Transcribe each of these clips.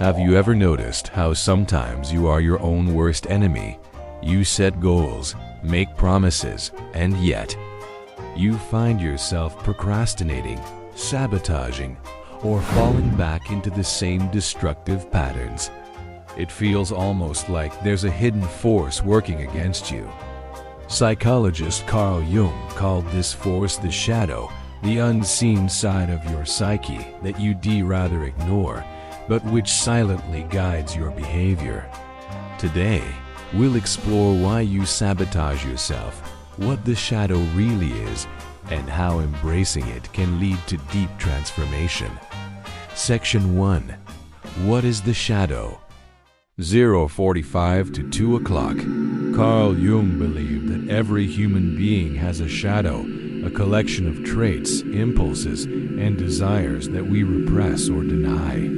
Have you ever noticed how sometimes you are your own worst enemy? You set goals, make promises, and yet you find yourself procrastinating, sabotaging, or falling back into the same destructive patterns. It feels almost like there's a hidden force working against you. Psychologist Carl Jung called this force the shadow, the unseen side of your psyche that you'd rather ignore, but which silently guides your behavior. Today, we'll explore why you sabotage yourself, what the shadow really is, and how embracing it can lead to deep transformation. Section 1. What is the shadow? 0:45 to 2 o'clock. Carl Jung believed that every human being has a shadow, a collection of traits, impulses, and desires that we repress or deny.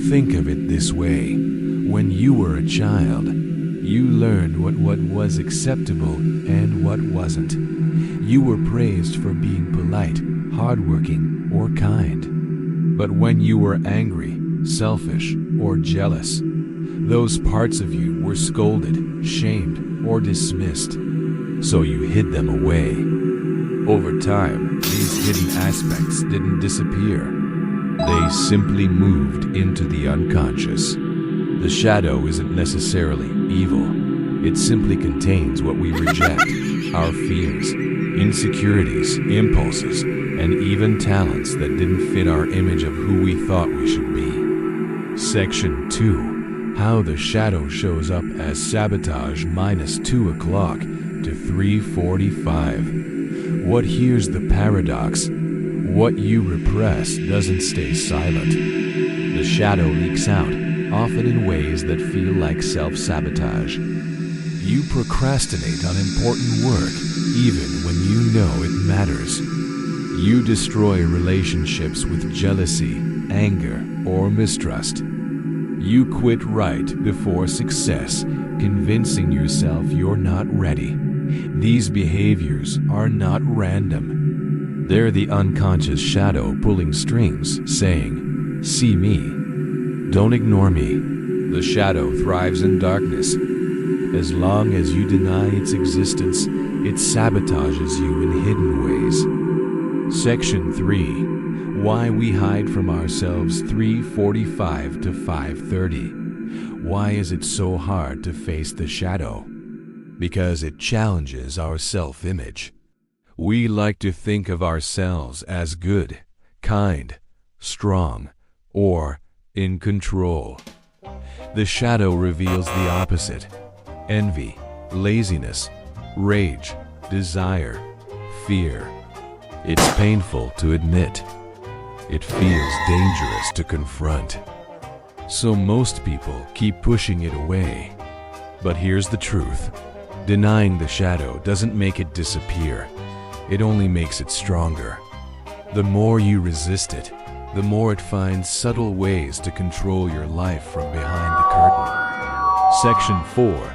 Think of it this way. When you were a child, you learned what was acceptable and what wasn't. You were praised for being polite, hardworking, or kind. But when you were angry, selfish, or jealous, those parts of you were scolded, shamed, or dismissed. So you hid them away. Over time, these hidden aspects didn't disappear. They simply moved into the unconscious. The shadow isn't necessarily evil. It simply contains what we reject, our fears, insecurities, impulses, and even talents that didn't fit our image of who we thought we should be. Section 2. How the shadow shows up as sabotage -2 o'clock to 3:45. What here's the paradox? What you repress doesn't stay silent. The shadow leaks out, often in ways that feel like self-sabotage. You procrastinate on important work, even when you know it matters. You destroy relationships with jealousy, anger, or mistrust. You quit right before success, convincing yourself you're not ready. These behaviors are not random. They're the unconscious shadow pulling strings, saying, "See me. Don't ignore me." The shadow thrives in darkness. As long as you deny its existence, it sabotages you in hidden ways. Section 3. Why we hide from ourselves 3:45 to 5:30. Why is it so hard to face the shadow? Because it challenges our self-image. We like to think of ourselves as good, kind, strong, or in control. The shadow reveals the opposite: envy, laziness, rage, desire, fear. It's painful to admit. It feels dangerous to confront. So most people keep pushing it away. But here's the truth. Denying the shadow doesn't make it disappear. It only makes it stronger. The more you resist it, the more it finds subtle ways to control your life from behind the curtain. Section 4.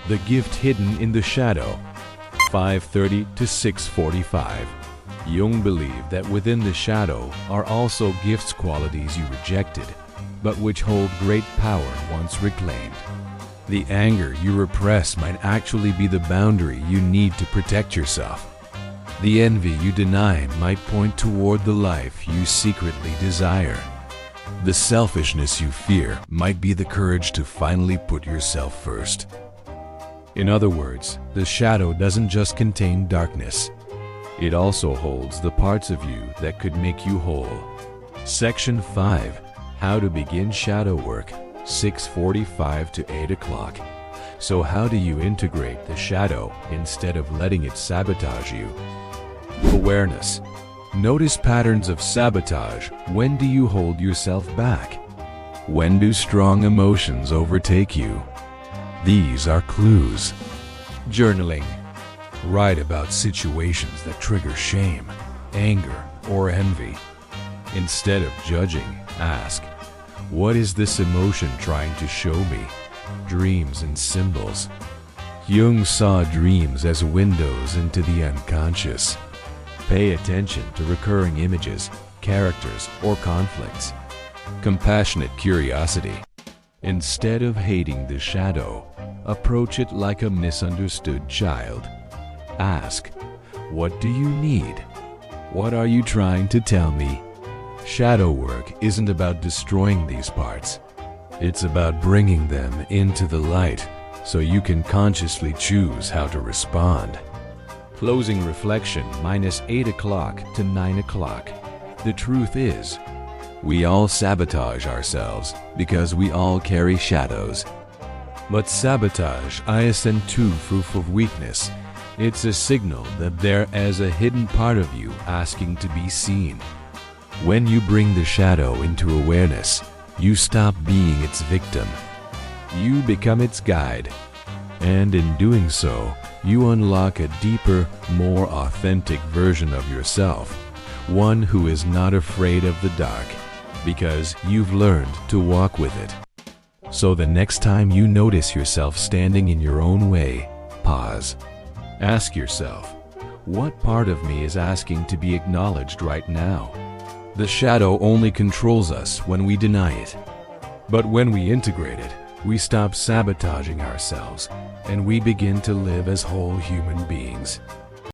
The gift hidden in the shadow. 5:30 to 6:45. Jung believed that within the shadow are also gifts, qualities you rejected, but which hold great power once reclaimed. The anger you repress might actually be the boundary you need to protect yourself. The envy you deny might point toward the life you secretly desire. The selfishness you fear might be the courage to finally put yourself first. In other words, the shadow doesn't just contain darkness. It also holds the parts of you that could make you whole. Section 5. How to begin shadow work. 6:45 to 8 o'clock. So how do you integrate the shadow instead of letting it sabotage you? Awareness. Notice patterns of sabotage. When do you hold yourself back? When do strong emotions overtake you? These are clues. Journaling. Write about situations that trigger shame, anger, or envy. Instead of judging, ask, what is this emotion trying to show me? Dreams and symbols. Jung saw dreams as windows into the unconscious. Pay attention to recurring images, characters, or conflicts. Compassionate curiosity. Instead of hating the shadow, approach it like a misunderstood child. Ask, what do you need? What are you trying to tell me? Shadow work isn't about destroying these parts. It's about bringing them into the light so you can consciously choose how to respond. Closing reflection, -8 o'clock to 9 o'clock. The truth is, we all sabotage ourselves because we all carry shadows. But sabotage isn't proof of weakness. It's a signal that there is a hidden part of you asking to be seen. When you bring the shadow into awareness, you stop being its victim. You become its guide. And in doing so, you unlock a deeper, more authentic version of yourself. One who is not afraid of the dark, because you've learned to walk with it. So the next time you notice yourself standing in your own way, pause. Ask yourself, what part of me is asking to be acknowledged right now? The shadow only controls us when we deny it. But when we integrate it, we stop sabotaging ourselves, and we begin to live as whole human beings.